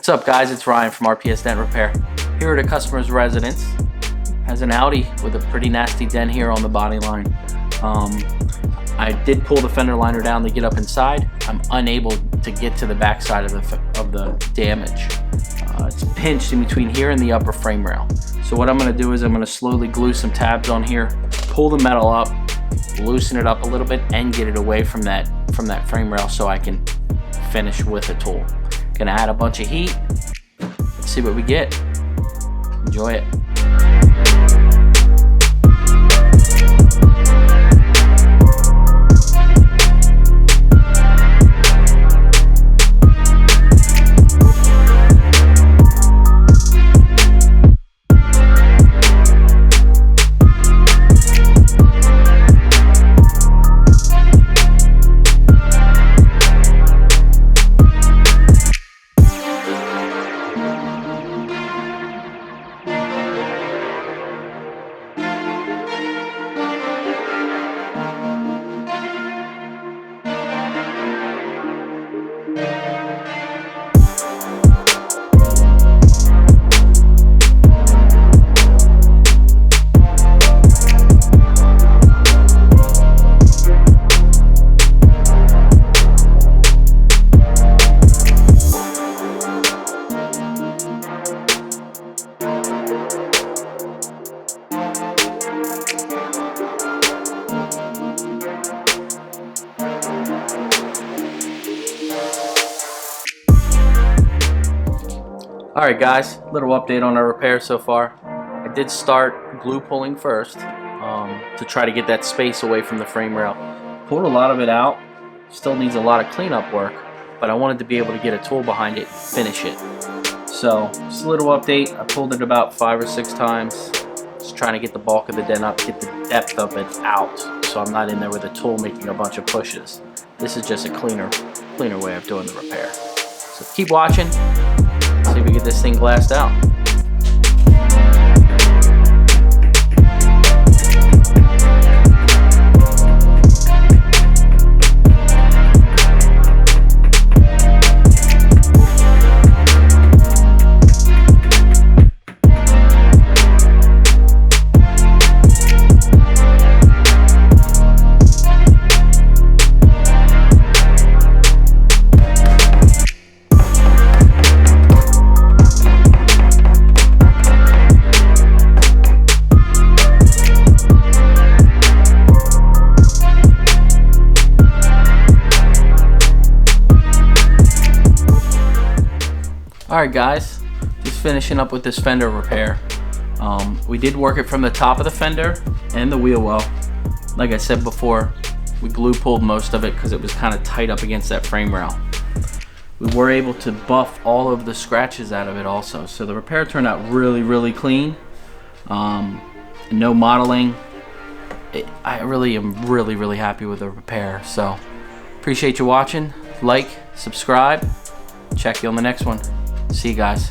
What's up guys, it's Ryan from RPS Dent Repair. Here at a customer's residence. Has an Audi with a pretty nasty dent here on the body line. I did pull the fender liner down to get up inside. I'm unable to get to the back side of the damage. It's pinched in between here and the upper frame rail. So what I'm going to do is I'm going to slowly glue some tabs on here, pull the metal up, loosen it up a little bit, and get it away from that frame rail so I can finish with a tool. Gonna add a bunch of heat. Let's see what we get. Enjoy it. Alright guys, little update on our repair so far. I did start glue pulling first to try to get that space away from the frame rail. Pulled a lot of it out, still needs a lot of cleanup work, but I wanted to be able to get a tool behind it and finish it. So, just a little update. I pulled it about 5 or 6 times. Just trying to get the bulk of the dent up, get the depth of it out, so I'm not in there with a tool making a bunch of pushes. This is just a cleaner way of doing the repair. So keep watching. See if we get this thing glassed out. Alright guys, just finishing up with this fender repair. We did work it from the top of the fender and the wheel well. Like I said before, we glue pulled most of it because it was kind of tight up against that frame rail. We were able to buff all of the scratches out of it also. So the repair turned out really clean. No modeling. I really am really happy with the repair. So appreciate you watching. Like, subscribe. Check you on the next one. See you guys.